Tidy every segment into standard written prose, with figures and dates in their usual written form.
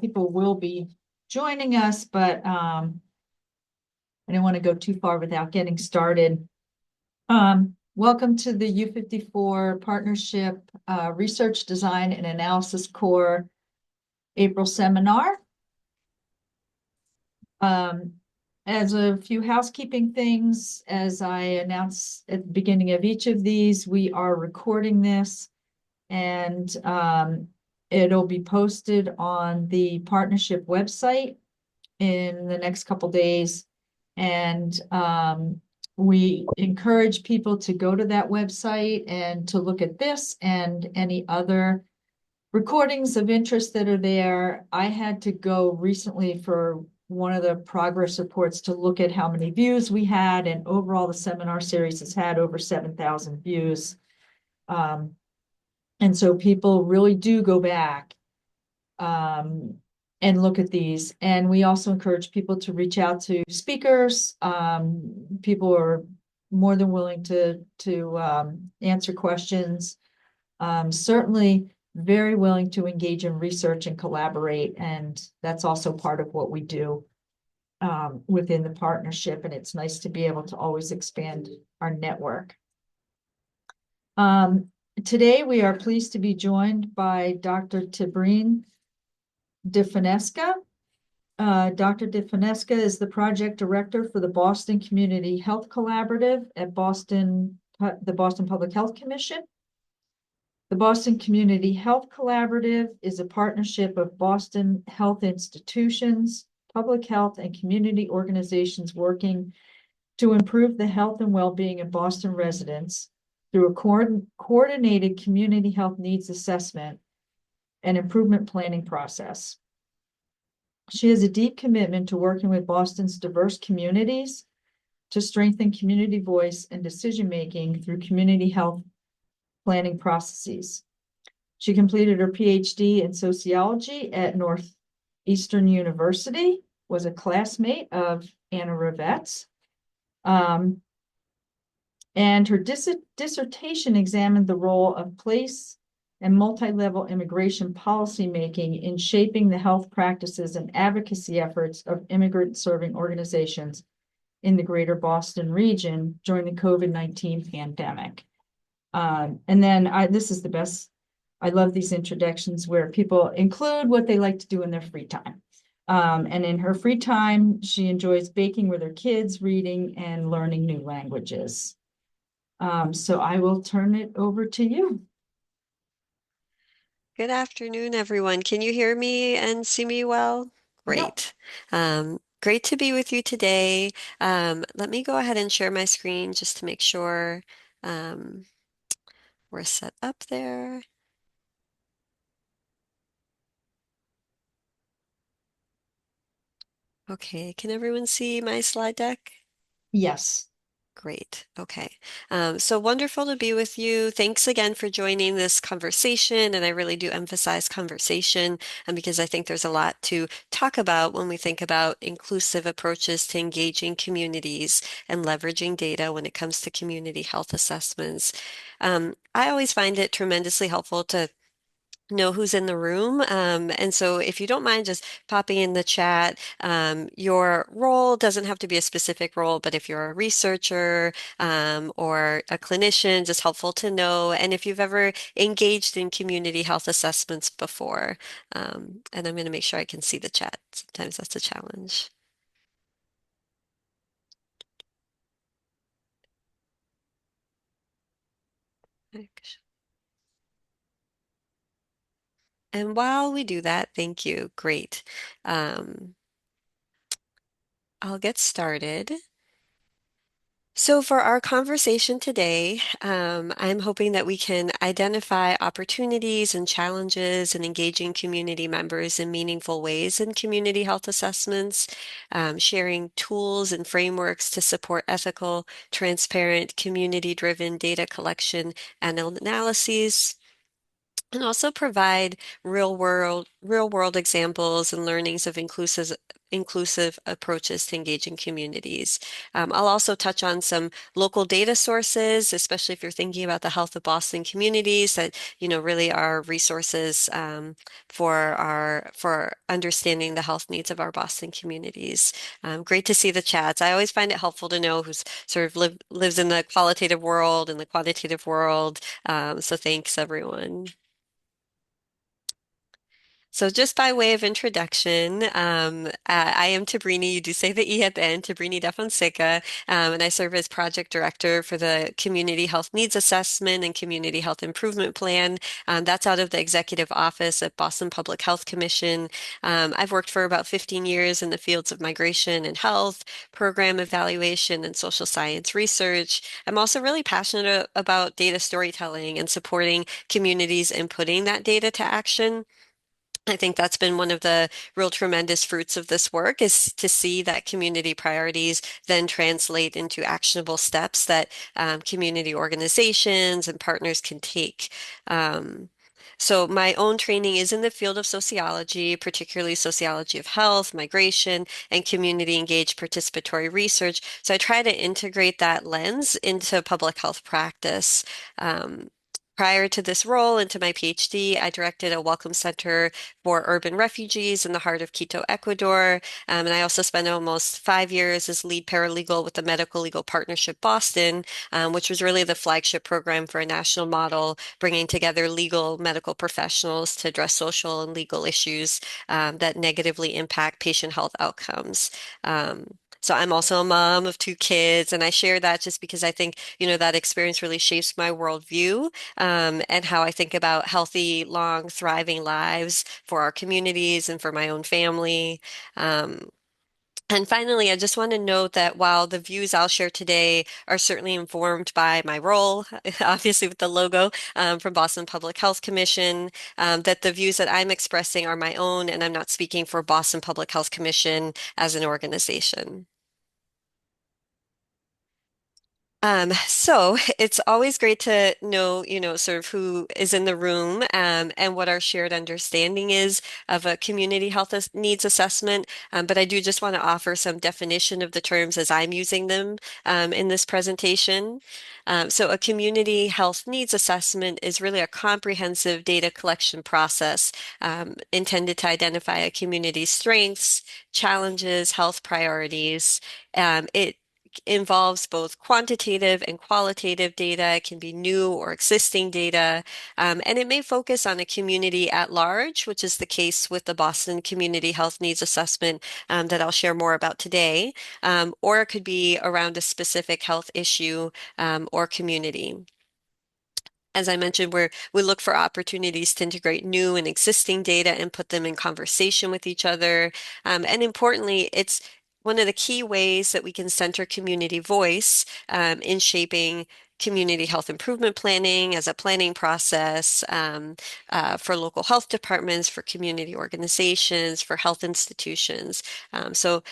people will be joining us, but I didn't want to go too far without getting started. Welcome to the U54 Partnership Research Design and Analysis Core April seminar. As a few housekeeping things, as I announced at the beginning of each of these, we are recording this, and it'll be posted on the partnership website in the next couple days. And we encourage people to go to that website and to look at this and any other recordings of interest that are there. I had to go recently for one of the progress reports to look at how many views we had, and overall the seminar series has had over 7,000 views. And so people really do go back and look at these. And we also encourage people to reach out to speakers. People are more than willing to answer questions. Certainly very willing to engage in research and collaborate. And that's also part of what we do within the partnership. And it's nice to be able to always expand our network. Today, we are pleased to be joined by Dr. Tibrine da Fonseca. Dr. da Fonseca is the project director for the Boston Community Health Collaborative at the Boston Public Health Commission. The Boston Community Health Collaborative is a partnership of Boston health institutions, public health, and community organizations working to improve the health and well-being of Boston residents through a coordinated community health needs assessment and improvement planning process. She has a deep commitment to working with Boston's diverse communities to strengthen community voice and decision-making through community health planning processes. She completed her PhD in sociology at Northeastern University, was a classmate of Anna Revetz. And her dissertation examined the role of place and multi-level immigration policymaking in shaping the health practices and advocacy efforts of immigrant-serving organizations in the greater Boston region during the COVID-19 pandemic. And then this is the best. I love these introductions where people include what they like to do in their free time. And in her free time, she enjoys baking with her kids, reading, and learning new languages. So I will turn it over to you. Good afternoon, everyone. Can you hear me and see me well? Great. Great to be with you today. Let me go ahead and share my screen just to make sure we're set up there. Okay, can everyone see my slide deck? Yes. Great. Okay. So wonderful to be with you. Thanks again for joining this conversation. And I really do emphasize conversation because I think there's a lot to talk about when we think about inclusive approaches to engaging communities and leveraging data when it comes to community health assessments. I always find it tremendously helpful to know who's in the room. And so if you don't mind just popping in the chat, your role doesn't have to be a specific role, but if you're a researcher or a clinician, just helpful to know. And if you've ever engaged in community health assessments before, and I'm going to make sure I can see the chat. Sometimes that's a challenge. And while we do that, thank you. Great. I'll get started. So for our conversation today, I'm hoping that we can identify opportunities and challenges in engaging community members in meaningful ways in community health assessments, sharing tools and frameworks to support ethical, transparent, community-driven data collection and analyses, and also provide real world examples and learnings of inclusive approaches to engaging communities. I'll also touch on some local data sources, especially if you're thinking about the health of Boston communities that, really are resources for understanding the health needs of our Boston communities. Great to see the chats. I always find it helpful to know who's sort of lives in the qualitative world and the quantitative world. So thanks, everyone. So just by way of introduction, I am Tibrine. You do say the E at the end, Tibrine da Fonseca, and I serve as project director for the Community Health Needs Assessment and Community Health Improvement Plan. That's out of the executive office at Boston Public Health Commission. I've worked for about 15 years in the fields of migration and health, program evaluation, and social science research. I'm also really passionate about data storytelling and supporting communities in putting that data to action. I think that's been one of the real tremendous fruits of this work is to see that community priorities then translate into actionable steps that community organizations and partners can take. Um, so my own training is in the field of sociology, particularly sociology of health, migration, and community engaged participatory research. So I try to integrate that lens into public health practice. Um, Prior to this role into my PhD, I directed a welcome center for urban refugees in the heart of Quito, Ecuador. And I also spent almost 5 years as lead paralegal with the Medical Legal Partnership Boston, which was really the flagship program for a national model, bringing together legal medical professionals to address social and legal issues that negatively impact patient health outcomes. So I'm also a mom of two kids, and I share that just because I think, that experience really shapes my worldview and how I think about healthy, long, thriving lives for our communities and for my own family. Um, and finally, I just want to note that while the views I'll share today are certainly informed by my role, obviously with the logo from Boston Public Health Commission, that the views that I'm expressing are my own, and I'm not speaking for Boston Public Health Commission as an organization. So it's always great to know, sort of who is in the room, and what our shared understanding is of a community health needs assessment. But I do just want to offer some definition of the terms as I'm using them, in this presentation. So a community health needs assessment is really a comprehensive data collection process, intended to identify a community's strengths, challenges, health priorities. It involves both quantitative and qualitative data. It can be new or existing data, and it may focus on a community at large, which is the case with the Boston Community Health Needs Assessment that I'll share more about today, or it could be around a specific health issue or community. As I mentioned, we look for opportunities to integrate new and existing data and put them in conversation with each other. And importantly, it's one of the key ways that we can center community voice in shaping community health improvement planning as a planning process for local health departments, for community organizations, for health institutions. So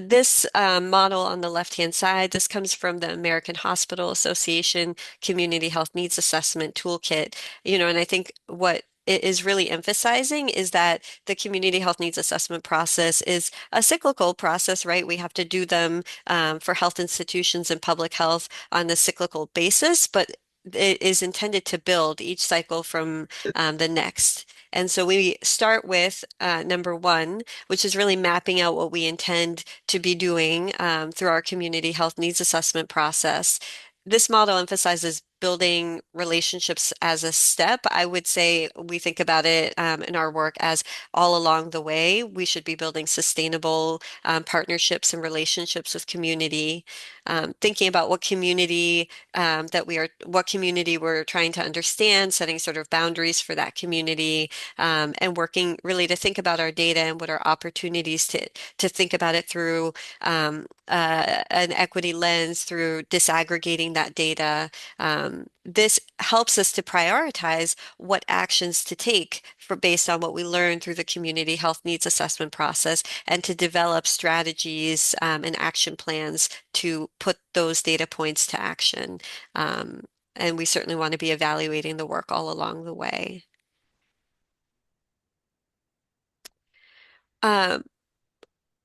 this model on the left-hand side, this comes from the American Hospital Association Community Health Needs Assessment Toolkit. And I think what it is really emphasizing is that the community health needs assessment process is a cyclical process, right? We have to do them for health institutions and public health on a cyclical basis, but it is intended to build each cycle from the next. And so we start with number one, which is really mapping out what we intend to be doing through our community health needs assessment process. This model emphasizes building relationships as a step. I would say we think about it in our work as all along the way. We should be building sustainable partnerships and relationships with community, thinking about what community we're trying to understand, setting sort of boundaries for that community, and working really to think about our data and what are opportunities to think about it through an equity lens, through disaggregating that data. This helps us to prioritize what actions to take based on what we learn through the community health needs assessment process and to develop strategies and action plans to put those data points to action. And we certainly want to be evaluating the work all along the way. Um,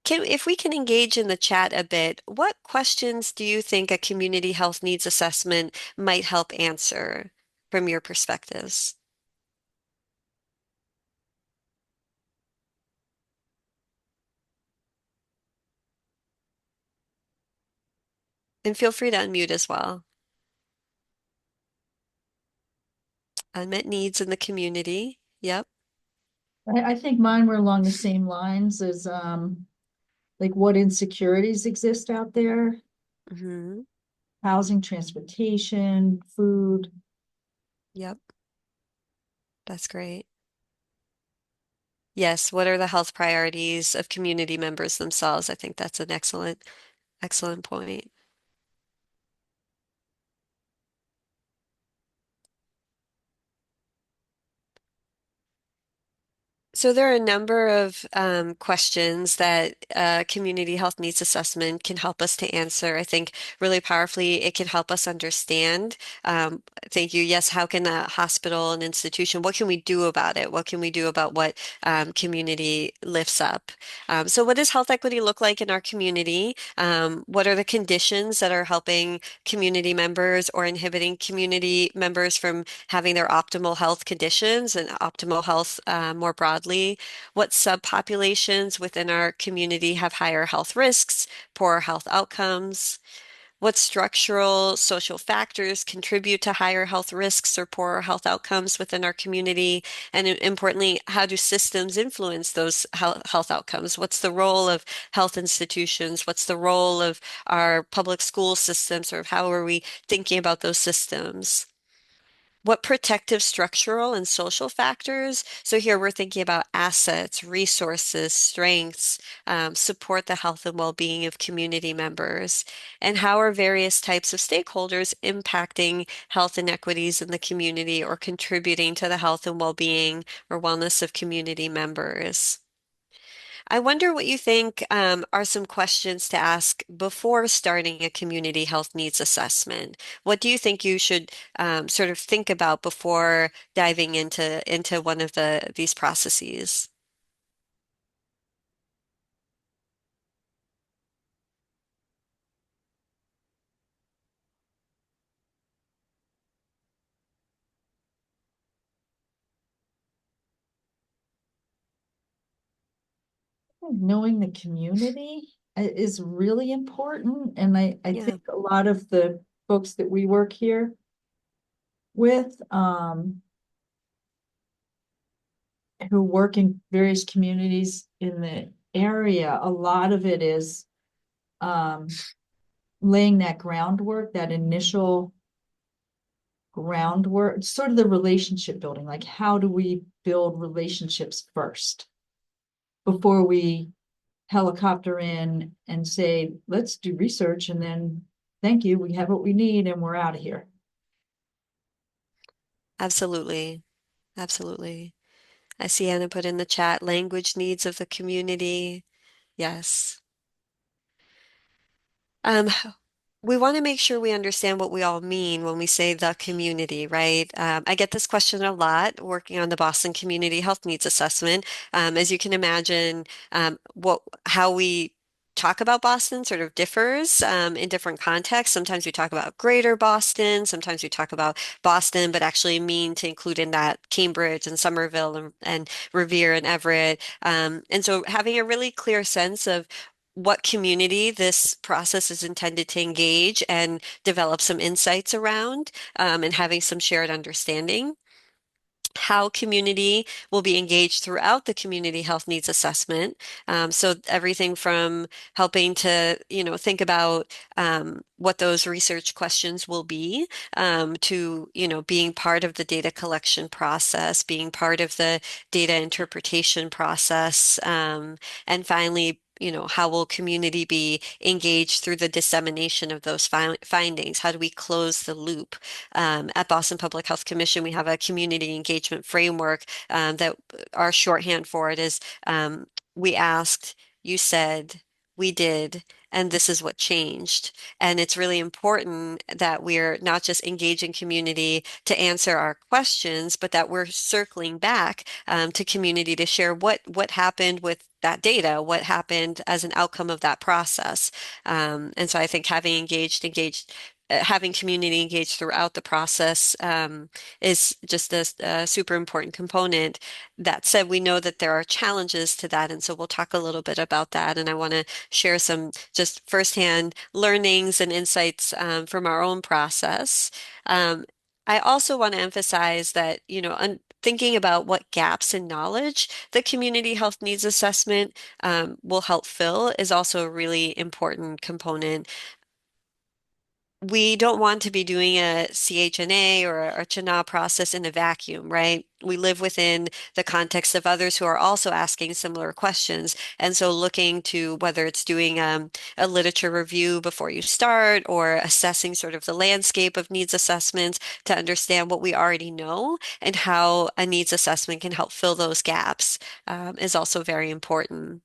if we can engage in the chat a bit, what questions do you think a community health needs assessment might help answer from your perspectives? And feel free to unmute as well. Unmet needs in the community. Yep. I think mine were along the same lines as, like what insecurities exist out there, Hmm. housing, transportation, food. Yep. That's great. Yes. What are the health priorities of community members themselves? I think that's an excellent point. So there are a number of questions that community health needs assessment can help us to answer. I think really powerfully, it can help us understand. Thank you. Yes, how can a hospital, an institution, what can we do about it? What can we do about what community lifts up? So what does health equity look like in our community? What are the conditions that are helping community members or inhibiting community members from having their optimal health conditions and optimal health more broadly? What subpopulations within our community have higher health risks, poorer health outcomes? What structural social factors contribute to higher health risks or poorer health outcomes within our community? And importantly, how do systems influence those health outcomes? What's the role of health institutions? What's the role of our public school systems? Or how are we thinking about those systems? What protective structural and social factors? So here we're thinking about assets, resources, strengths, support the health and well-being of community members. And how are various types of stakeholders impacting health inequities in the community or contributing to the health and well-being or wellness of community members? I wonder what you think are some questions to ask before starting a community health needs assessment. What do you think you should sort of think about before diving into one of these processes? Knowing the community is really important. And I Yeah, think a lot of the folks that we work here with, who work in various communities in the area, a lot of it is, um, laying that groundwork, that initial groundwork, sort of the relationship building, like how do we build relationships first before we helicopter in and say, let's do research and then thank you, we have what we need and we're out of here. absolutely. Absolutely. I see Anna put in the chat language needs of the community. Yes. Um, we want to make sure we understand what we all mean when we say the community, right? I get this question a lot working on the Boston Community Health Needs Assessment. As you can imagine, how we talk about Boston sort of differs in different contexts. Sometimes we talk about greater Boston, sometimes we talk about Boston, but actually mean to include in that Cambridge and Somerville and Revere and Everett. And so having a really clear sense of what community this process is intended to engage and develop some insights around, and having some shared understanding. How community will be engaged throughout the community health needs assessment. So everything from helping to, think about what those research questions will be, to, being part of the data collection process, being part of the data interpretation process, and finally, how will community be engaged through the dissemination of those findings? How do we close the loop? At Boston Public Health Commission, we have a community engagement framework that our shorthand for it is we asked, you said, we did, and this is what changed. And it's really important that we're not just engaging community to answer our questions, but that we're circling back to community to share what happened with that data, what happened as an outcome of that process. And so I think having community engaged throughout the process is just a super important component. That said, we know that there are challenges to that, and so we'll talk a little bit about that. And I want to share some just firsthand learnings and insights from our own process. Um, I also want to emphasize that, thinking about what gaps in knowledge the community health needs assessment will help fill is also a really important component. We don't want to be doing a CHNA or a CHNA process in a vacuum, right? We live within the context of others who are also asking similar questions. And so looking to whether it's doing a literature review before you start or assessing sort of the landscape of needs assessments to understand what we already know and how a needs assessment can help fill those gaps is also very important.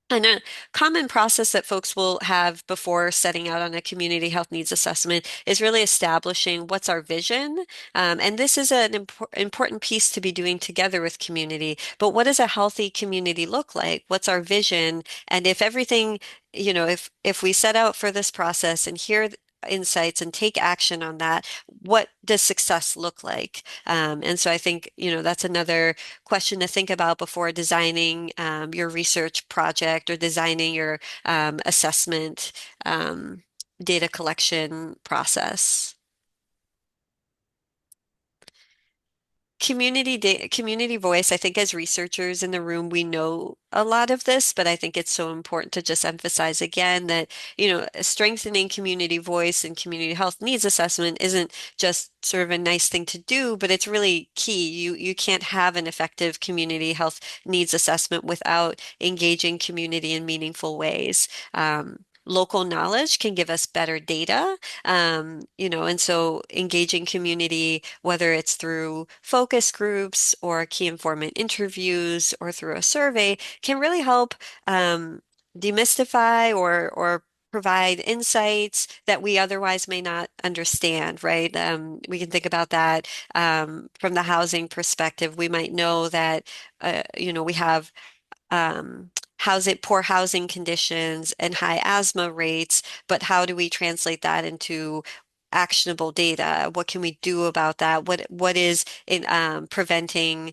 And a common process that folks will have before setting out on a community health needs assessment is really establishing what's our vision. And this is an important piece to be doing together with community. But what does a healthy community look like? What's our vision? And if everything, if we set out for this process and hear insights and take action on that, what does success look like? And so I think, that's another question to think about before designing your research project or designing your assessment data collection process. Community voice, I think as researchers in the room, we know a lot of this, but I think it's so important to just emphasize again that, strengthening community voice and community health needs assessment isn't just sort of a nice thing to do, but it's really key. You can't have an effective community health needs assessment without engaging community in meaningful ways. Local knowledge can give us better data, and so engaging community, whether it's through focus groups or key informant interviews or through a survey, can really help demystify or provide insights that we otherwise may not understand, right? We can think about that from the housing perspective. We might know that, we have poor housing conditions and high asthma rates, but how do we translate that into actionable data? What can we do about that? What is in preventing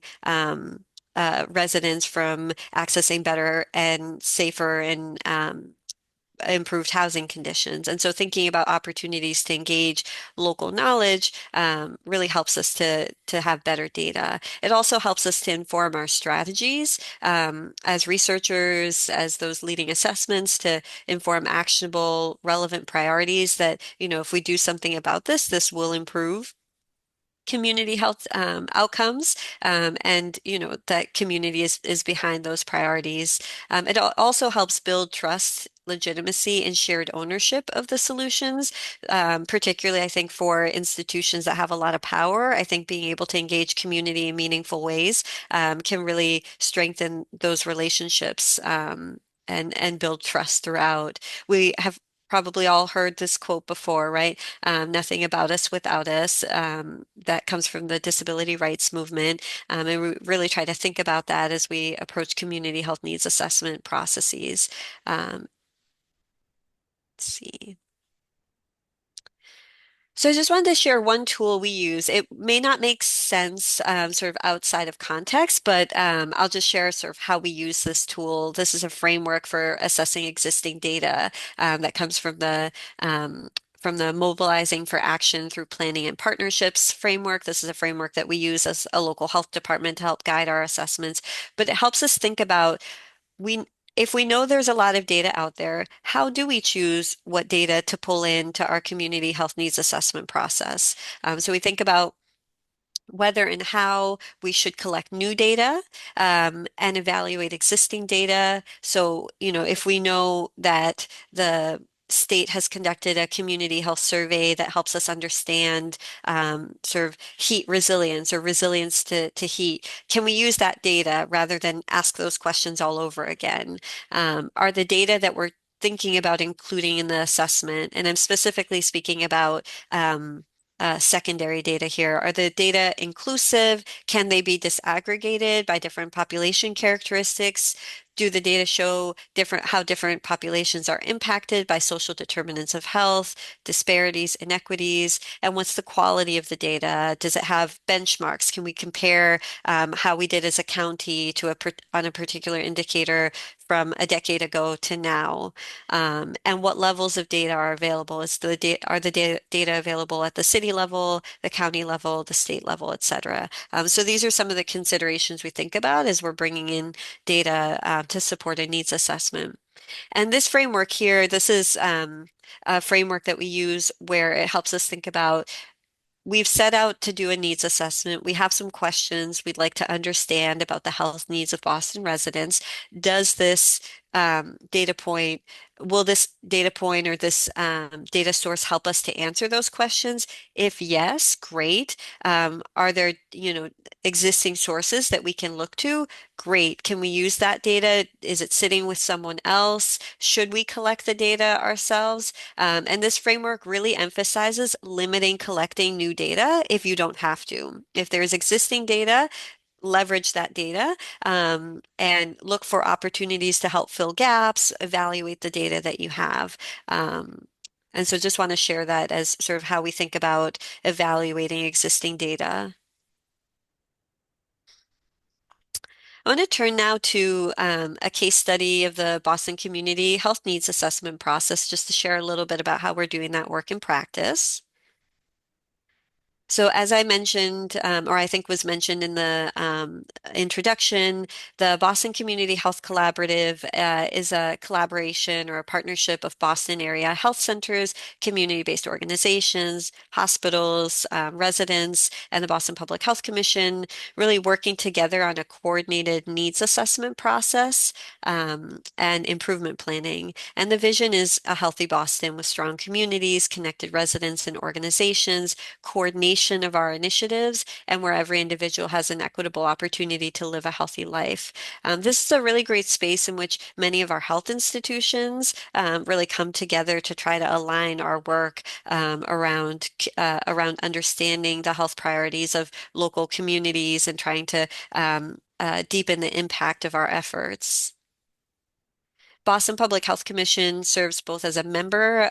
residents from accessing better and safer and improved housing conditions. And so thinking about opportunities to engage local knowledge really helps us to have better data. It also helps us to inform our strategies as researchers, as those leading assessments to inform actionable, relevant priorities that, if we do something about this, this will improve community health outcomes, and that community is behind those priorities. It also helps build trust, legitimacy, and shared ownership of the solutions, particularly I think for institutions that have a lot of power. I think being able to engage community in meaningful ways can really strengthen those relationships. And build trust throughout. We have probably all heard this quote before, right? Nothing about us without us. That comes from the disability rights movement. And we really try to think about that as we approach community health needs assessment processes. Let's see. So I just wanted to share one tool we use. It may not make sense sort of outside of context, but I'll just share sort of how we use this tool. This is a framework for assessing existing data that comes from the Mobilizing for Action through Planning and Partnerships framework. This is a framework that we use as a local health department to help guide our assessments, but it helps us think about we if we know there's a lot of data out there, how do we choose what data to pull into our community health needs assessment process? So we think about whether and how we should collect new data and evaluate existing data. So, if we know that the state has conducted a community health survey that helps us understand sort of heat resilience or resilience to heat, can we use that data rather than ask those questions all over again? Are the data that we're thinking about including in the assessment, and I'm specifically speaking about secondary data here. Are the data inclusive? Can they be disaggregated by different population characteristics? Do the data show how different populations are impacted by social determinants of health, disparities, inequities, and what's the quality of the data? Does it have benchmarks? Can we compare how we did as a county on a particular indicator from a decade ago to now? And what levels of data are available? Are the data available at the city level, the county level, the state level, et cetera? So these are some of the considerations we think about as we're bringing in data to support a needs assessment. And this framework here, this is a framework that we use where it helps us think about we've set out to do a needs assessment. We have some questions we'd like to understand about the health needs of Boston residents. Does this data point, will this data point or this data source help us to answer those questions? If yes, great. Are there, existing sources that we can look to? Great. Can we use that data? Is it sitting with someone else? Should we collect the data ourselves? And this framework really emphasizes limiting collecting new data if you don't have to. If there's existing data, leverage that data and look for opportunities to help fill gaps, evaluate the data that you have. And so just want to share that as sort of how we think about evaluating existing data. I want to turn now to a case study of the Boston Community Health Needs Assessment process, just to share a little bit about how we're doing that work in practice. So as I mentioned, or I think was mentioned in the introduction, the Boston Community Health Collaborative is a collaboration or a partnership of Boston area health centers, community-based organizations, hospitals, residents, and the Boston Public Health Commission, really working together on a coordinated needs assessment process and improvement planning. And the vision is a healthy Boston with strong communities, connected residents and organizations, coordination of our initiatives, and where every individual has an equitable opportunity to live a healthy life. This is a really great space in which many of our health institutions really come together to try to align our work around understanding the health priorities of local communities and trying to deepen the impact of our efforts. Boston Public Health Commission serves both as a member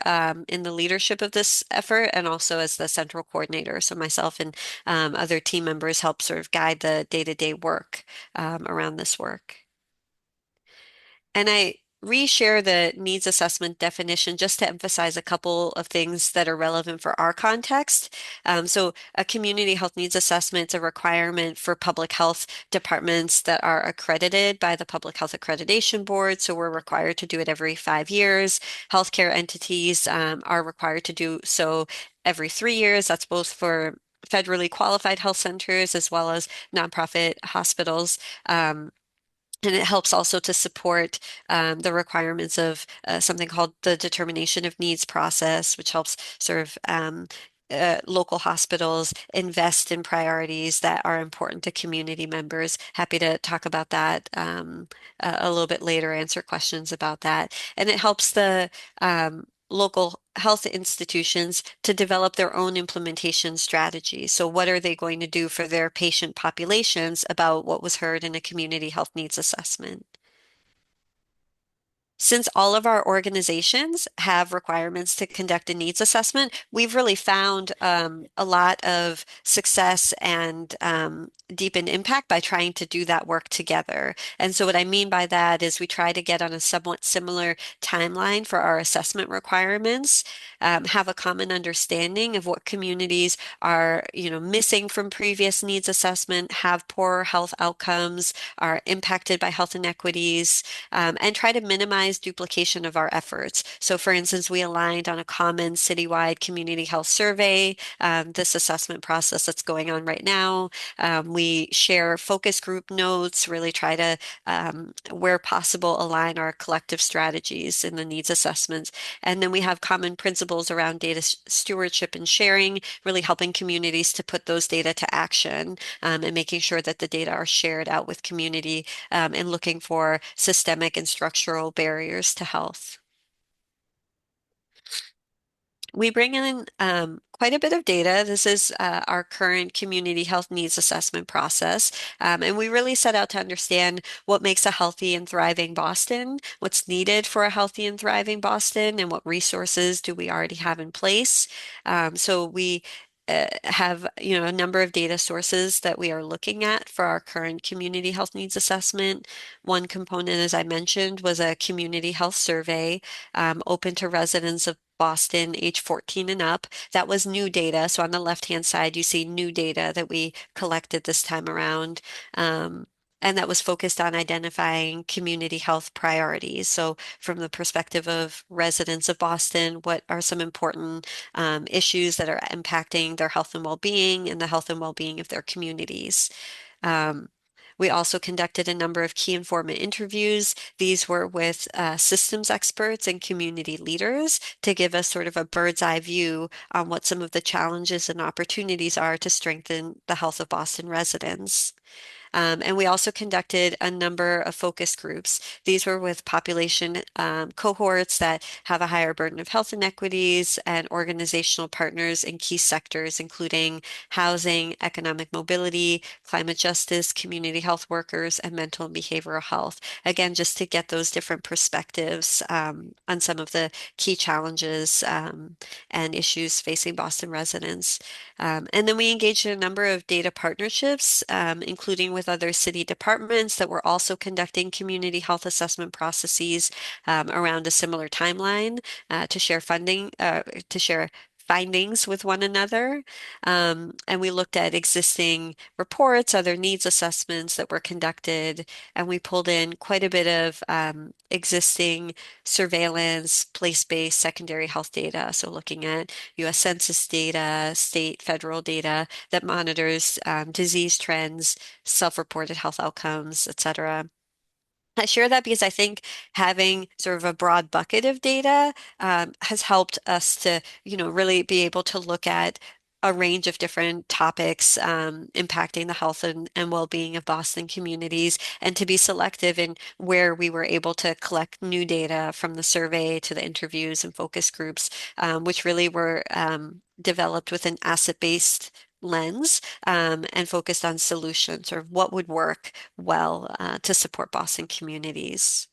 in the leadership of this effort and also as the central coordinator. So myself and other team members help sort of guide the day-to-day work around this work. And I reshare the needs assessment definition just to emphasize a couple of things that are relevant for our context. So a community health needs assessment is a requirement for public health departments that are accredited by the Public Health Accreditation Board. So we're required to do it every 5 years. Healthcare entities are required to do so every 3 years. That's both for federally qualified health centers as well as nonprofit hospitals. And it helps also to support the requirements of something called the determination of needs process, which helps sort of local hospitals invest in priorities that are important to community members. Happy to talk about that a little bit later, answer questions about that. And it helps the local health institutions to develop their own implementation strategy. So what are they going to do for their patient populations about what was heard in a community health needs assessment? Since all of our organizations have requirements to conduct a needs assessment, we've really found a lot of success and deepened impact by trying to do that work together. And so what I mean by that is we try to get on a somewhat similar timeline for our assessment requirements, have a common understanding of what communities are, missing from previous needs assessment, have poor health outcomes, are impacted by health inequities, and try to minimize duplication of our efforts. So for instance, we aligned on a common citywide community health survey, this assessment process that's going on right now. We share focus group notes, really try to, where possible, align our collective strategies in the needs assessments. And then we have common principles around data stewardship and sharing, really helping communities to put those data to action and making sure that the data are shared out with community and looking for systemic and structural barriers to health. We bring in quite a bit of data. This is our current community health needs assessment process. And we really set out to understand what makes a healthy and thriving Boston, what's needed for a healthy and thriving Boston, and what resources do we already have in place. So we have, a number of data sources that we are looking at for our current community health needs assessment. One component, as I mentioned, was a community health survey open to residents of Boston, age 14 and up. That was new data. So on the left-hand side, you see new data that we collected this time around. Um, and that was focused on identifying community health priorities. So from the perspective of residents of Boston, what are some important issues that are impacting their health and well-being and the health and well-being of their communities? Um, we also conducted a number of key informant interviews. These were with systems experts and community leaders to give us sort of a bird's eye view on what some of the challenges and opportunities are to strengthen the health of Boston residents. And we also conducted a number of focus groups. These were with population cohorts that have a higher burden of health inequities and organizational partners in key sectors, including housing, economic mobility, climate justice, community health workers, and mental and behavioral health. Again, just to get those different perspectives on some of the key challenges and issues facing Boston residents. And then we engaged in a number of data partnerships, including with other city departments that were also conducting community health assessment processes around a similar timeline to share findings with one another. And we looked at existing reports, other needs assessments that were conducted, and we pulled in quite a bit of existing surveillance, place-based secondary health data. So looking at U.S. Census data, state, federal data that monitors disease trends, self-reported health outcomes, et cetera. I share that because I think having sort of a broad bucket of data has helped us to, really be able to look at a range of different topics impacting the health and well-being of Boston communities, and to be selective in where we were able to collect new data from the survey to the interviews and focus groups, which really were developed with an asset-based lens and focused on solutions or what would work well to support Boston communities.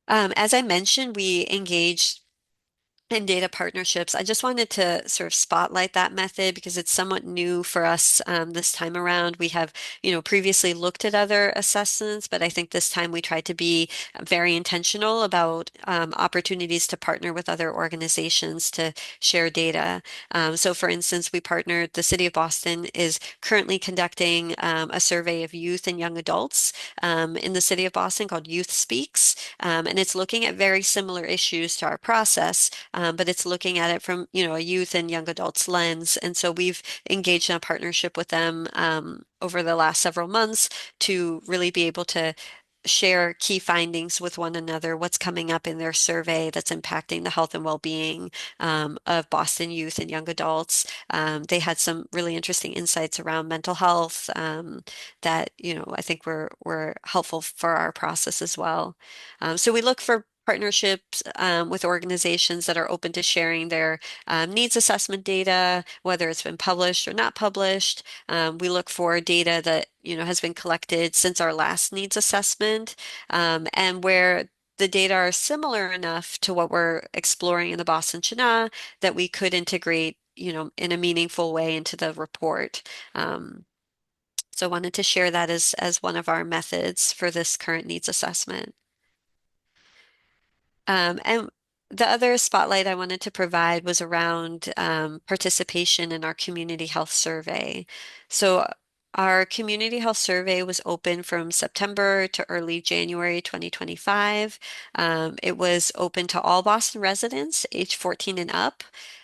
As I mentioned, we engaged in data partnerships. I just wanted to sort of spotlight that method because it's somewhat new for us this time around. We have, previously looked at other assessments, but I think this time we tried to be very intentional about opportunities to partner with other organizations to share data. So, for instance, we partnered, the City of Boston is currently conducting a survey of youth and young adults in the City of Boston called Youth Speaks, and it's looking at very similar issues to our process, but it's looking at it from, a youth and young adults lens. And so we've engaged in a partnership with them over the last several months to really be able to share key findings with one another, what's coming up in their survey that's impacting the health and well-being of Boston youth and young adults. They had some really interesting insights around mental health that, I think were helpful for our process as well. So we look for partnerships with organizations that are open to sharing their needs assessment data, whether it's been published or not published. We look for data that, has been collected since our last needs assessment, and where the data are similar enough to what we're exploring in the Boston Chinois that we could integrate, in a meaningful way into the report. So I wanted to share that as one of our methods for this current needs assessment. And the other spotlight I wanted to provide was around participation in our community health survey. So our community health survey was open from September to early January 2025. It was open to all Boston residents, age 14 and up,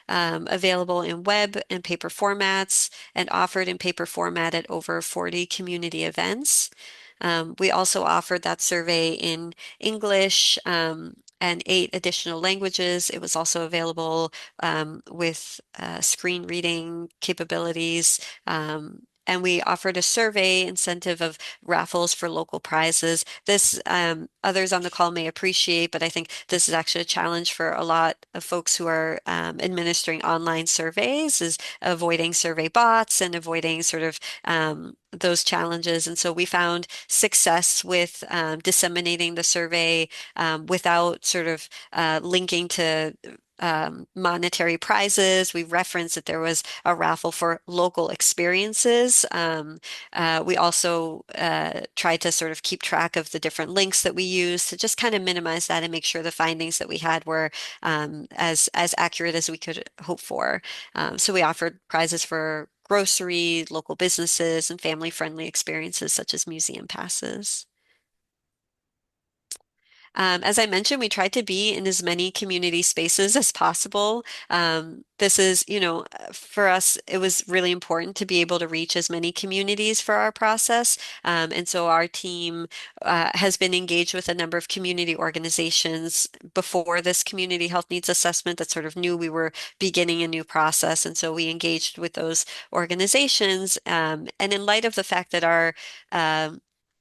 available in web and paper formats, and offered in paper format at over 40 community events. We also offered that survey in English, and 8 additional languages. It was also available with screen reading capabilities, and we offered a survey incentive of raffles for local prizes. This others on the call may appreciate, but I think this is actually a challenge for a lot of folks who are administering online surveys, is avoiding survey bots and avoiding sort of those challenges. And so we found success with disseminating the survey without sort of linking to monetary prizes. We referenced that there was a raffle for local experiences. We also tried to sort of keep track of the different links that we use to just kind of minimize that and make sure the findings that we had were as accurate as we could hope for. So we offered prizes for grocery, local businesses, and family-friendly experiences such as museum passes. As I mentioned, we tried to be in as many community spaces as possible. This is, for us, it was really important to be able to reach as many communities for our process. And so our team has been engaged with a number of community organizations before this community health needs assessment that sort of knew we were beginning a new process. And so we engaged with those organizations. And in light of the fact that our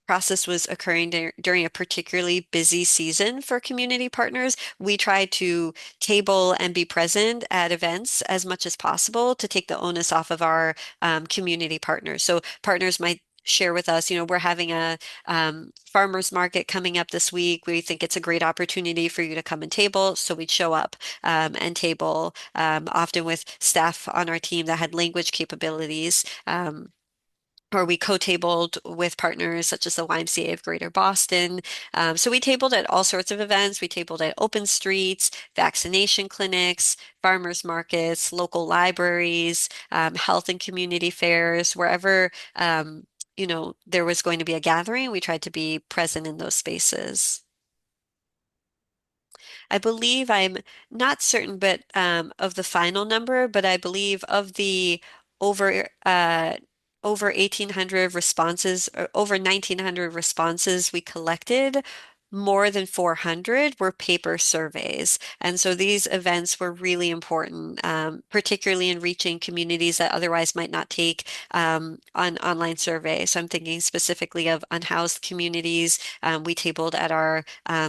process was occurring during a particularly busy season for community partners, we tried to table and be present at events as much as possible to take the onus off of our community partners. So partners might share with us, we're having a farmers market coming up this week. We think it's a great opportunity for you to come and table. So we'd show up and table, often with staff on our team that had language capabilities. Or we co-tabled with partners such as the YMCA of Greater Boston. So we tabled at all sorts of events. We tabled at open streets, vaccination clinics, farmers markets, local libraries, health and community fairs, wherever there was going to be a gathering, we tried to be present in those spaces. I believe I'm not certain, but of the final number, but I believe of the over over 1,800 responses, or over 1,900 responses we collected, more than 400 were paper surveys. And so these events were really important, particularly in reaching communities that otherwise might not take on online surveys. So I'm thinking specifically of unhoused communities. We tabled at our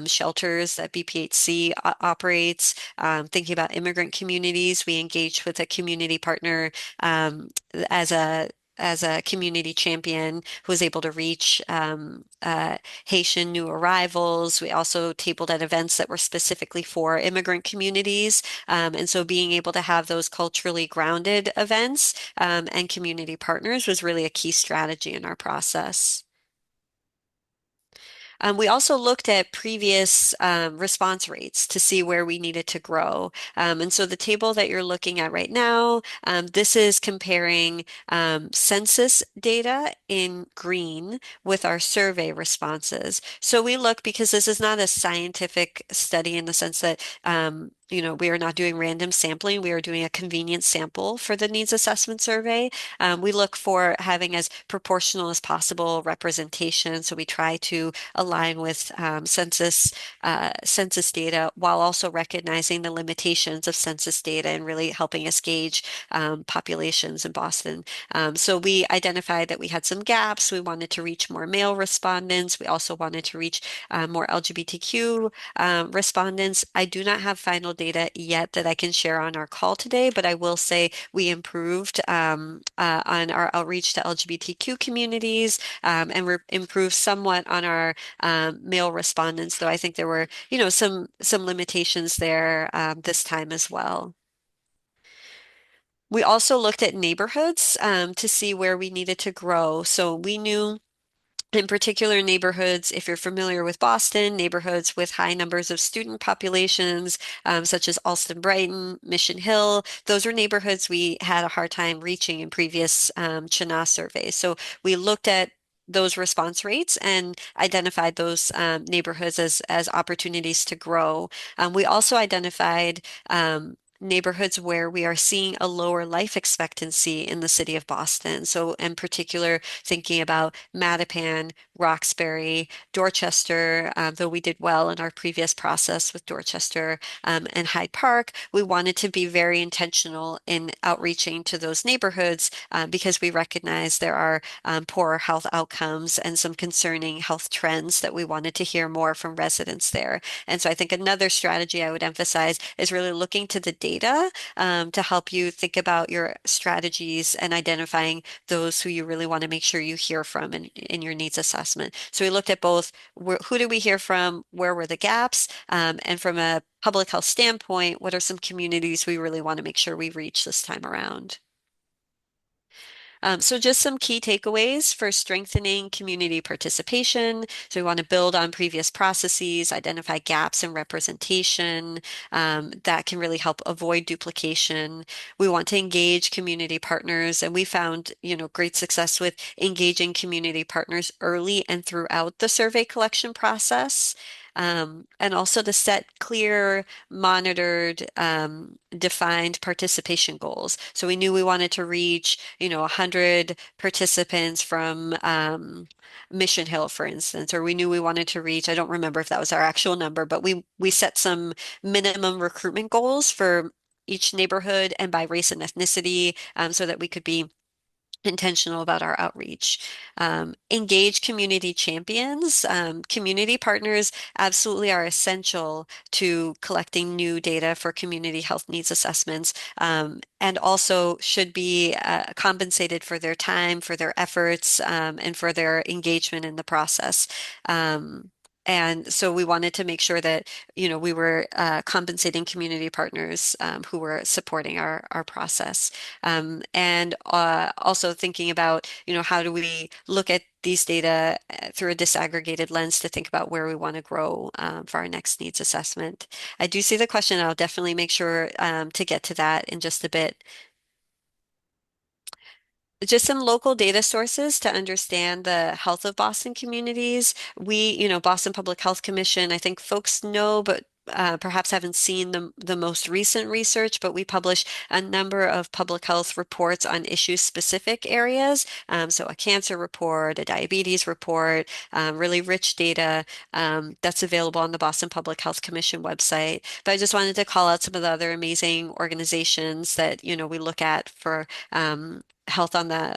shelters that BPHC operates. Thinking about immigrant communities, we engaged with a community partner as a community champion who was able to reach Haitian new arrivals. We also tabled at events that were specifically for immigrant communities. And so being able to have those culturally grounded events and community partners was really a key strategy in our process. We also looked at previous response rates to see where we needed to grow. And so the table that you're looking at right now, this is comparing census data in green with our survey responses. So we look, because this is not a scientific study in the sense that we are not doing random sampling. We are doing a convenience sample for the needs assessment survey. We look for having as proportional as possible representation. So we try to align with census data while also recognizing the limitations of census data and really helping us gauge populations in Boston. So we identified that we had some gaps. We wanted to reach more male respondents. We also wanted to reach more LGBTQ respondents. I do not have final data yet that I can share on our call today, but I will say we improved on our outreach to LGBTQ communities and improved somewhat on our male respondents, though I think there were, some limitations there this time as well. We also looked at neighborhoods to see where we needed to grow. So we knew in particular neighborhoods, if you're familiar with Boston, neighborhoods with high numbers of student populations, such as Allston Brighton, Mission Hill, those are neighborhoods we had a hard time reaching in previous Chana surveys. So we looked at those response rates and identified those neighborhoods as opportunities to grow. We also identified neighborhoods where we are seeing a lower life expectancy in the city of Boston. So, in particular, thinking about Mattapan, Roxbury, Dorchester, though we did well in our previous process with Dorchester and Hyde Park, we wanted to be very intentional in outreaching to those neighborhoods because we recognize there are poorer health outcomes and some concerning health trends that we wanted to hear more from residents there. And so I think another strategy I would emphasize is really looking to the data to help you think about your strategies and identifying those who you really want to make sure you hear from in your needs assessment. So we looked at both who did we hear from, where were the gaps, and from a public health standpoint, what are some communities we really want to make sure we reach this time around? So just some key takeaways for strengthening community participation. So we want to build on previous processes, identify gaps in representation that can really help avoid duplication. We want to engage community partners, and we found, great success with engaging community partners early and throughout the survey collection process. And also to set clear, monitored, defined participation goals. So we knew we wanted to reach, 100 participants from Mission Hill, for instance, or we knew we wanted to reach, I don't remember if that was our actual number, but we set some minimum recruitment goals for each neighborhood and by race and ethnicity so that we could be intentional about our outreach. Engage community champions. Community partners absolutely are essential to collecting new data for community health needs assessments, and also should be compensated for their time, for their efforts, and for their engagement in the process. And so we wanted to make sure that, we were compensating community partners who were supporting our process. And also thinking about, how do we look at these data through a disaggregated lens to think about where we want to grow for our next needs assessment. I do see the question. I'll definitely make sure to get to that in just a bit. Just some local data sources to understand the health of Boston communities. Boston Public Health Commission, I think folks know, but perhaps haven't seen the most recent research, but we publish a number of public health reports on issue-specific areas. So a cancer report, a diabetes report, really rich data that's available on the Boston Public Health Commission website. But I just wanted to call out some of the other amazing organizations that, we look at for health on the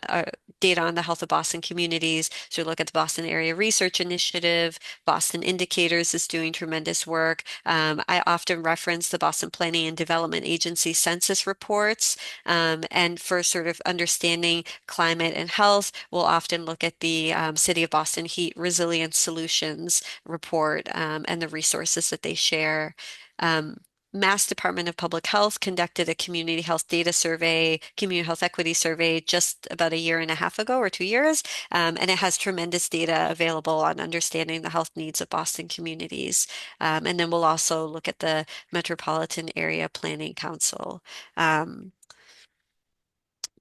data on the health of Boston communities. So we look at the Boston Area Research Initiative. Boston Indicators is doing tremendous work. I often reference the Boston Planning and Development Agency census reports. And for sort of understanding climate and health, we'll often look at the City of Boston Heat Resilience Solutions report and the resources that they share. Um, Mass Department of Public Health conducted a community health data survey, community health equity survey just about a year and a half ago or 2 years. And it has tremendous data available on understanding the health needs of Boston communities. And then we'll also look at the Metropolitan Area Planning Council.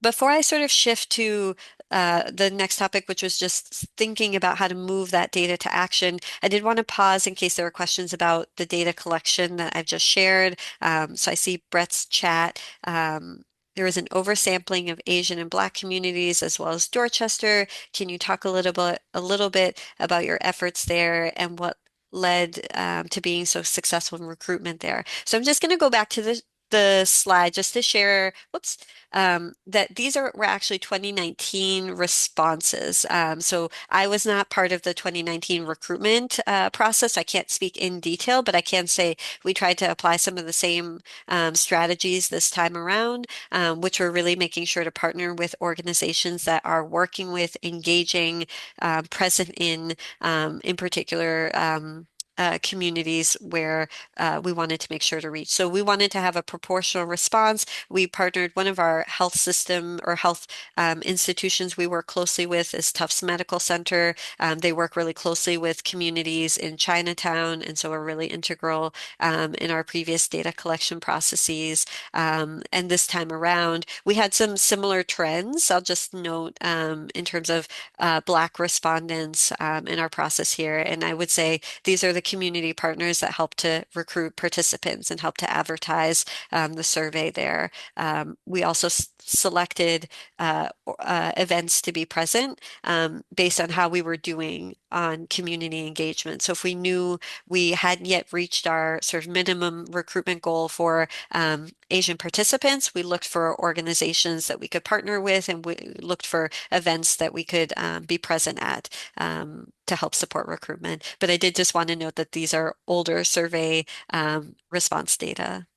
Before I sort of shift to the next topic, which was just thinking about how to move that data to action, I did want to pause in case there were questions about the data collection that I've just shared. So I see Brett's chat. There is an oversampling of Asian and Black communities as well as Dorchester. Can you talk a little bit about your efforts there and what led to being so successful in recruitment there? So I'm just going to go back to the slide just to share, whoops, that these were actually 2019 responses. So I was not part of the 2019 recruitment process. I can't speak in detail, but I can say we tried to apply some of the same strategies this time around, which were really making sure to partner with organizations that are working with, engaging, present in particular. Communities where we wanted to make sure to reach. So we wanted to have a proportional response. We partnered one of our health system or health institutions we work closely with is Tufts Medical Center. They work really closely with communities in Chinatown, and so are really integral in our previous data collection processes. And this time around, we had some similar trends. I'll just note in terms of Black respondents in our process here. And I would say these are the the community partners that help to recruit participants and help to advertise the survey there. We also selected events to be present based on how we were doing on community engagement. So if we knew we hadn't yet reached our sort of minimum recruitment goal for Asian participants, we looked for organizations that we could partner with, and we looked for events that we could be present at to help support recruitment. But I did just want to note that these are older survey response data.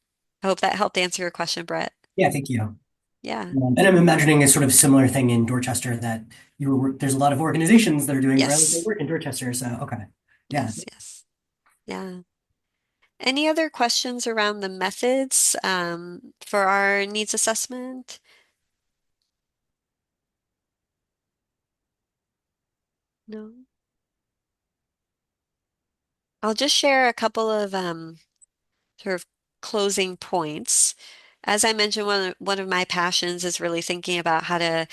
I hope that helped answer your question, Brett. Yeah, thank you. Yeah. And I'm imagining a sort of similar thing in Dorchester that there's a lot of organizations that are doing really great Yes. work in Dorchester. So, okay. Yeah. Yes. Yes. Yeah. Any other questions around the methods for our needs assessment? No. I'll just share a couple of sort of closing points. As I mentioned, one of my passions is really thinking about how to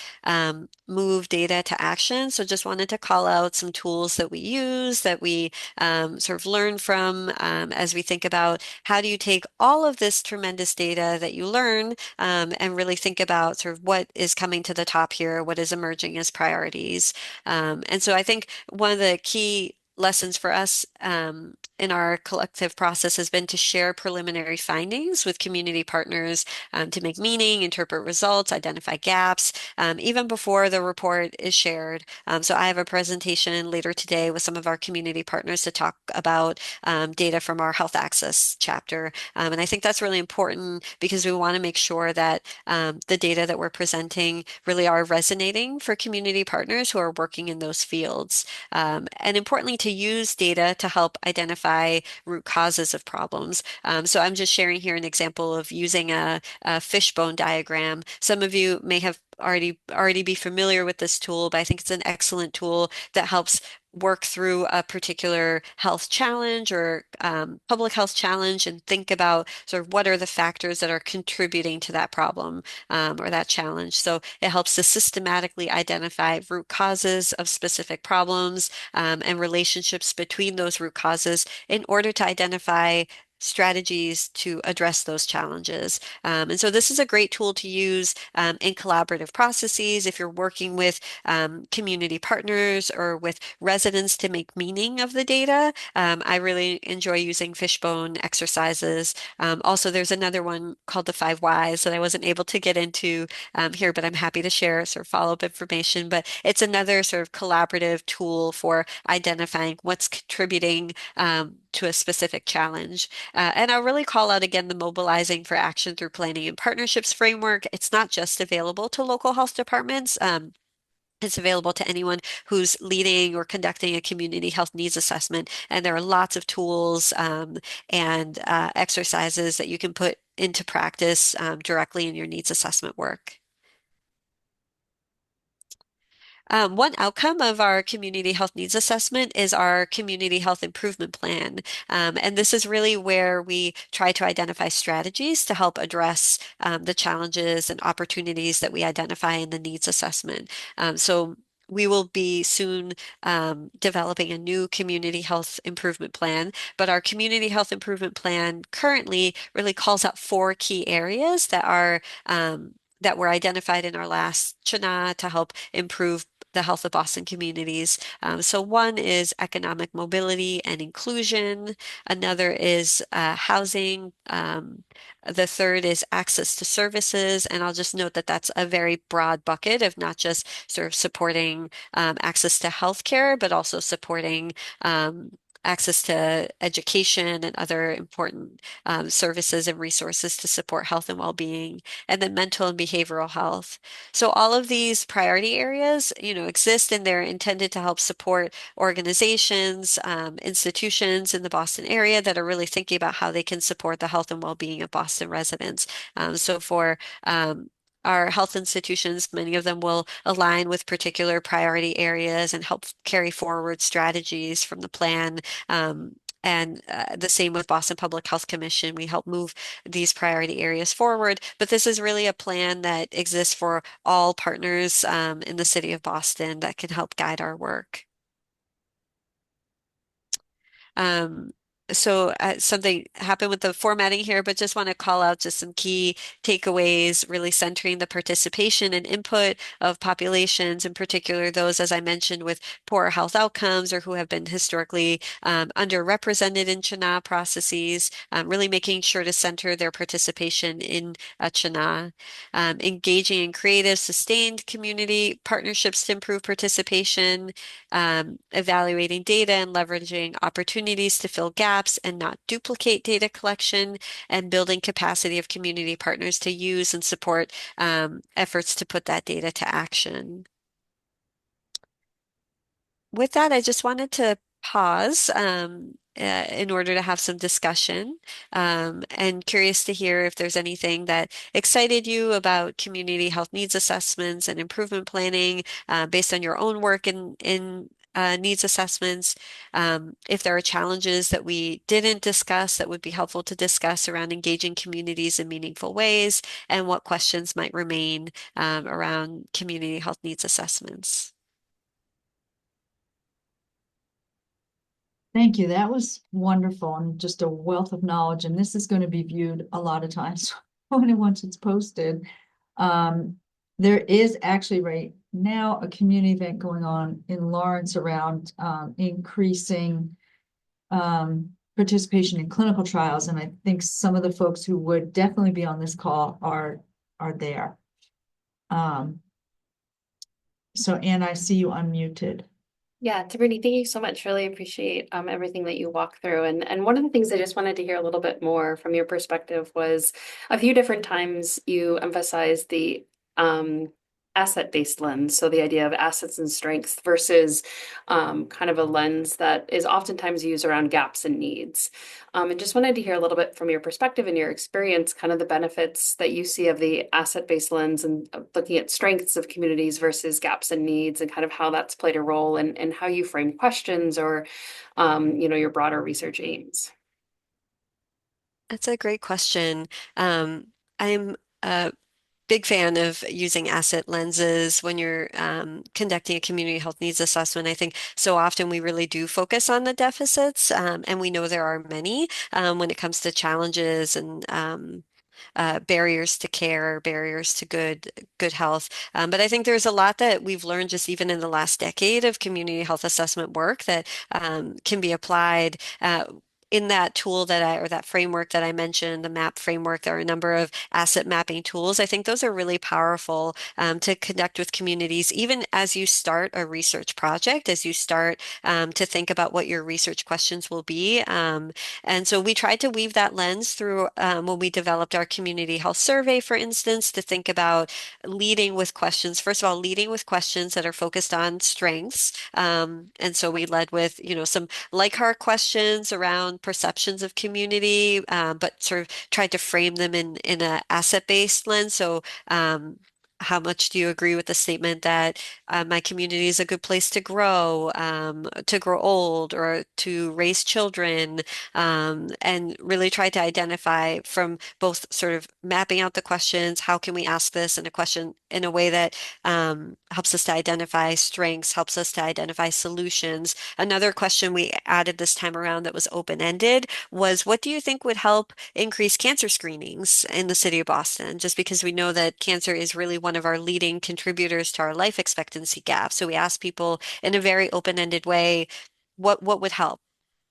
move data to action. So just wanted to call out some tools that we use, that we sort of learn from as we think about how do you take all of this tremendous data that you learn and really think about sort of what is coming to the top here, what is emerging as priorities. And so I think one of the key lessons for us in our collective process has been to share preliminary findings with community partners to make meaning, interpret results, identify gaps, even before the report is shared. So I have a presentation later today with some of our community partners to talk about data from our health access chapter. And I think that's really important because we want to make sure that the data that we're presenting really are resonating for community partners who are working in those fields. And importantly, to use data to help identify root causes of problems. So I'm just sharing here an example of using a fishbone diagram. Some of you may have already be familiar with this tool, but I think it's an excellent tool that helps work through a particular health challenge or public health challenge and think about sort of what are the factors that are contributing to that problem or that challenge. So it helps to systematically identify root causes of specific problems and relationships between those root causes in order to identify strategies to address those challenges. And so this is a great tool to use in collaborative processes if you're working with community partners or with residents to make meaning of the data. I really enjoy using fishbone exercises. Also, there's another one called the 5 Whys that I wasn't able to get into here, but I'm happy to share sort of follow-up information. But it's another sort of collaborative tool for identifying what's contributing to a specific challenge. And I'll really call out again the mobilizing for action through planning and partnerships framework. It's not just available to local health departments. It's available to anyone who's leading or conducting a community health needs assessment. And there are lots of tools and exercises that you can put into practice directly in your needs assessment work. One outcome of our community health needs assessment is our community health improvement plan. And this is really where we try to identify strategies to help address the challenges and opportunities that we identify in the needs assessment. So we will be soon developing a new community health improvement plan, but our community health improvement plan currently really calls out 4 key areas that were identified in our last CHNA to help improve the health of Boston communities. So one is economic mobility and inclusion. Another is housing. The third is access to services. And I'll just note that that's a very broad bucket of not just sort of supporting access to healthcare, but also supporting access to education and other important services and resources to support health and well-being, and then mental and behavioral health. So all of these priority areas, exist and they're intended to help support organizations, institutions in the Boston area that are really thinking about how they can support the health and well-being of Boston residents. So for our health institutions, many of them will align with particular priority areas and help carry forward strategies from the plan. And the same with Boston Public Health Commission. We help move these priority areas forward, but this is really a plan that exists for all partners in the city of Boston that can help guide our work. So something happened with the formatting here, but just want to call out just some key takeaways, really centering the participation and input of populations, in particular those, as I mentioned, with poor health outcomes or who have been historically underrepresented in Chana processes, really making sure to center their participation in Chana, engaging in creative, sustained community partnerships to improve participation, evaluating data and leveraging opportunities to fill gaps and not duplicate data collection, and building capacity of community partners to use and support efforts to put that data to action. With that, I just wanted to pause in order to have some discussion, and curious to hear if there's anything that excited you about community health needs assessments and improvement planning based on your own work in needs assessments. If there are challenges that we didn't discuss that would be helpful to discuss around engaging communities in meaningful ways, and what questions might remain around community health needs assessments. Thank you. That was wonderful and just a wealth of knowledge. And this is going to be viewed a lot of times once it's posted. There is actually right now a community event going on in Lawrence around increasing participation in clinical trials. And I think some of the folks who would definitely be on this call are there. So Anne, I see you unmuted. Yeah, Tibrine, thank you so much. Really appreciate everything that you walk through. And one of the things I just wanted to hear a little bit more from your perspective was a few different times you emphasized the asset-based lens. So the idea of assets and strengths versus kind of a lens that is oftentimes used around gaps and needs. And just wanted to hear a little bit from your perspective and your experience, kind of the benefits that you see of the asset-based lens and looking at strengths of communities versus gaps and needs, and kind of how that's played a role in how you frame questions or, your broader research aims. That's a great question. I'm a big fan of using asset lenses when you're conducting a community health needs assessment. I think so often we really do focus on the deficits, and we know there are many when it comes to challenges and barriers to care, barriers to good health. But I think there's a lot that we've learned just even in the last decade of community health assessment work that can be applied. In that tool or that framework that I mentioned, the MAP framework, there are a number of asset mapping tools. I think those are really powerful to connect with communities, even as you start a research project, as you start to think about what your research questions will be. And so we tried to weave that lens through when we developed our community health survey, for instance, to think about leading with questions. First of all, leading with questions that are focused on strengths. And so we led with, some like-heart questions around perceptions of community, but sort of tried to frame them in an asset-based lens. So how much do you agree with the statement that my community is a good place to grow old, or to raise children, and really try to identify from both sort of mapping out the questions, how can we ask this in a question in a way that helps us to identify strengths, helps us to identify solutions. Another question we added this time around that was open-ended was, what do you think would help increase cancer screenings in the city of Boston? Just because we know that cancer is really one of our leading contributors to our life expectancy gap. So we asked people in a very open-ended way, what would help?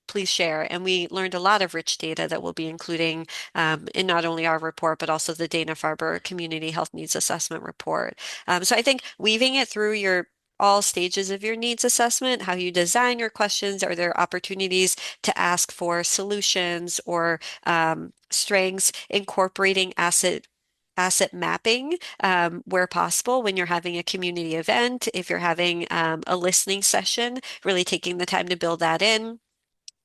Please share. And we learned a lot of rich data that we'll be including in not only our report, but also the Dana-Farber Community Health Needs Assessment report. So I think weaving it through all stages of your needs assessment, how you design your questions, are there opportunities to ask for solutions or strengths, incorporating asset mapping where possible when you're having a community event, if you're having a listening session, really taking the time to build that in.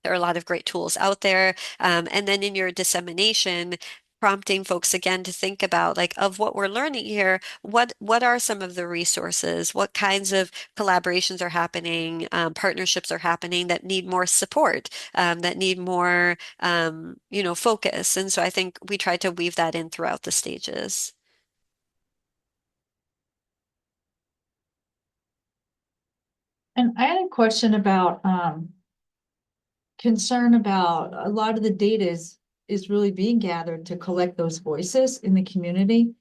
There are a lot of great tools out there. And then in your dissemination, prompting folks again to think about, like, of what we're learning here, what are some of the resources? What kinds of collaborations are happening, partnerships are happening that need more support, that need more, focus. And so I think we try to weave that in throughout the stages. And I had a question about concern about a lot of the data is really being gathered to collect those voices in the community.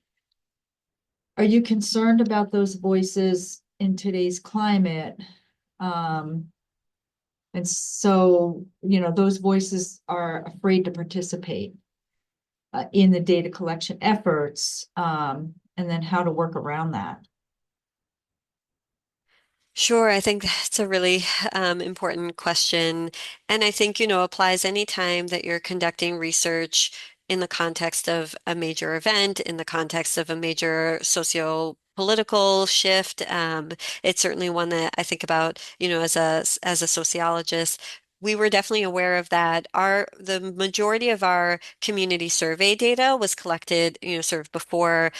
Are you concerned about those voices in today's climate? And so, those voices are afraid to participate in the data collection efforts, and then how to work around that. Sure, I think that's a really important question. And I think, applies anytime that you're conducting research in the context of a major event, in the context of a major socio-political shift. It's certainly one that I think about, as a sociologist. We were definitely aware of that. The majority of our community survey data was collected, sort of before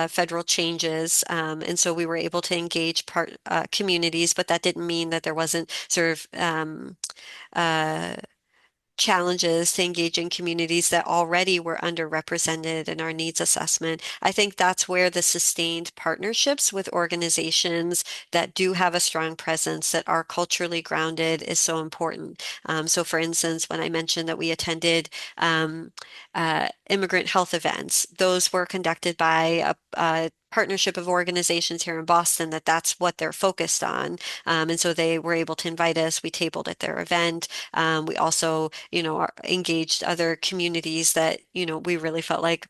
federal changes. And so we were able to engage communities, but that didn't mean that there wasn't sort of uh, challenges to engaging communities that already were underrepresented in our needs assessment. I think that's where the sustained partnerships with organizations that do have a strong presence, that are culturally grounded, is so important. So for instance, when I mentioned that we attended immigrant health events, those were conducted by a partnership of organizations here in Boston that's what they're focused on. And so they were able to invite us. We tabled at their event. We also, engaged other communities that, we really felt like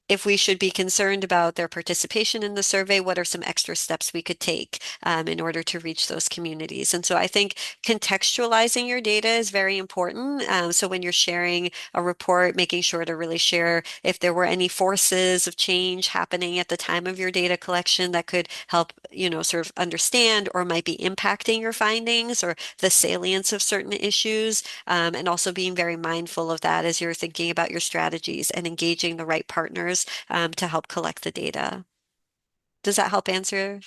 if we should be concerned about their participation in the survey, what are some extra steps we could take in order to reach those communities? And so I think contextualizing your data is very important. So when you're sharing a report, making sure to really share if there were any forces of change happening at the time of your data collection that could help, sort of understand or might be impacting your findings or the salience of certain issues. And also being very mindful of that as you're thinking about your strategies and engaging the right partners to help collect the data. Does that help answer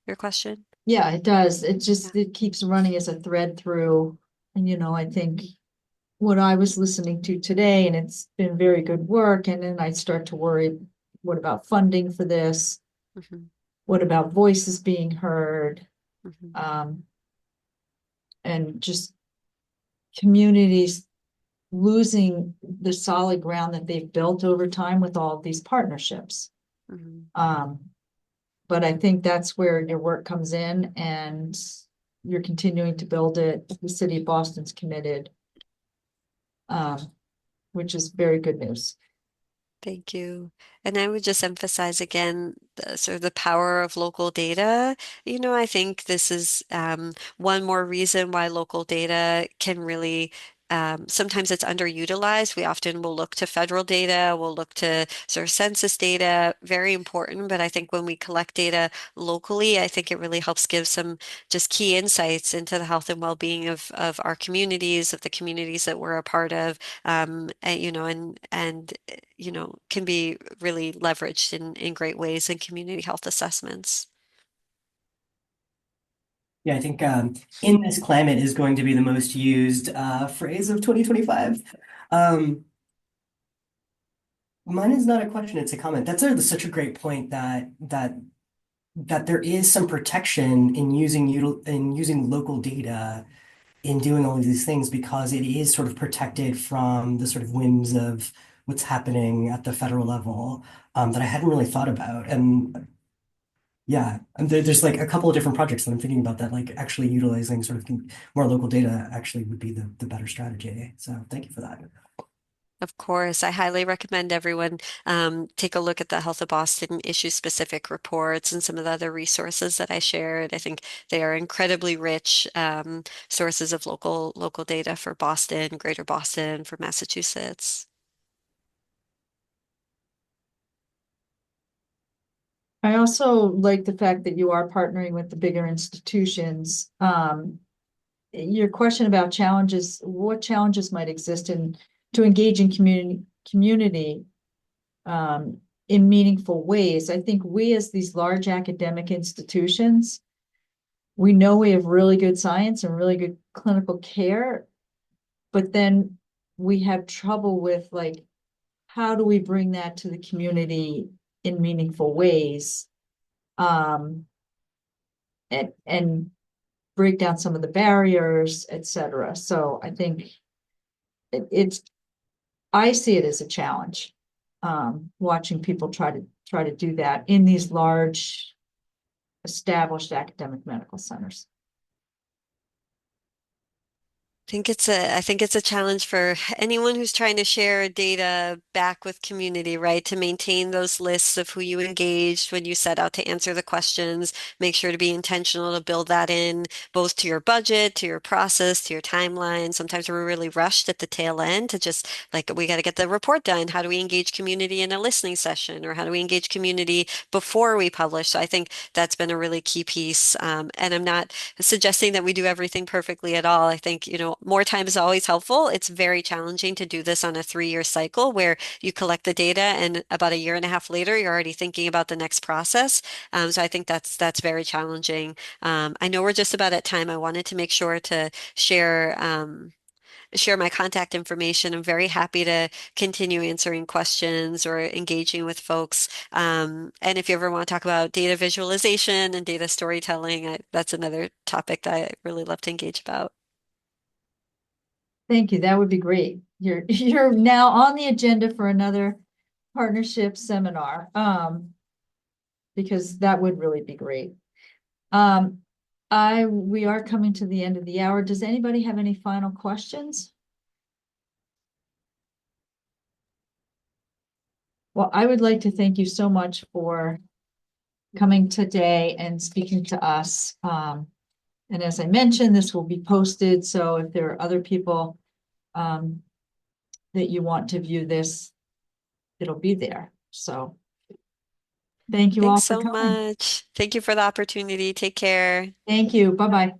your question? Yeah, it does. It just, Yeah. it keeps running as a thread through. And, I think what I was listening to today, and it's been very good work. And then I start to worry, what about funding for this? Mhm, What about voices being heard? mhm, And just communities losing the solid ground that they've built over time with all of these partnerships. mhm. But I think that's where your work comes in, and you're continuing to build it. The city of Boston's committed, which is very good news. Thank you. And I would just emphasize again the sort of the power of local data. I think this is one more reason why local data can really, sometimes it's underutilized. We often will look to federal data, we'll look to sort of census data, very important. But I think when we collect data locally, I think it really helps give some just key insights into the health and well-being of our communities, of the communities that we're a part of, and can be really leveraged in great ways in community health assessments. Yeah, I think in this climate is going to be the most used phrase of 2025. Um, Mine is not a question, it's a comment. That's such a great point that there is some protection in using local data in doing all of these things because it is sort of protected from the sort of whims of what's happening at the federal level that I hadn't really thought about. And yeah, and there's like a couple of different projects that I'm thinking about that like actually utilizing sort of more local data actually would be the better strategy. So thank you for that. Of course, I highly recommend everyone take a look at the Health of Boston issue-specific reports and some of the other resources that I shared. I think they are incredibly rich sources of local data for Boston, Greater Boston, for Massachusetts. I also like the fact that you are partnering with the bigger institutions. Your question about challenges, what challenges might exist to engage in community in meaningful ways? I think we, as these large academic institutions, we know we have really good science and really good clinical care, but then we have trouble with, like, how do we bring that to the community in meaningful ways? And break down some of the barriers, et cetera. So I think I see it as a challenge. Watching people try to do that in these large established academic medical centers. I think it's a challenge for anyone who's trying to share data back with community, right? To maintain those lists of who you engaged when you set out to answer the questions, make sure to be intentional to build that in both to your budget, to your process, to your timeline. Sometimes we're really rushed at the tail end to just like, we got to get the report done. How do we engage community in a listening session? Or how do we engage community before we publish? So I think that's been a really key piece. And I'm not suggesting that we do everything perfectly at all. I think, more time is always helpful. It's very challenging to do this on a 3-year cycle where you collect the data and about a year and a half later, you're already thinking about the next process. So I think that's very challenging. I know we're just about at time. I wanted to make sure to share my contact information. I'm very happy to continue answering questions or engaging with folks. And if you ever want to talk about data visualization and data storytelling, that's another topic that I really love to engage about. Thank you. That would be great. You're now on the agenda for another partnership seminar. Because that would really be great. We are coming to the end of the hour. Does anybody have any final questions? Well, I would like to thank you so much for coming today and speaking to us. And as I mentioned, this will be posted. So if there are other people that you want to view this, it'll be there. So thank you all Thanks for so coming. much. Thank you for the opportunity. Take care. Thank you. Bye-bye.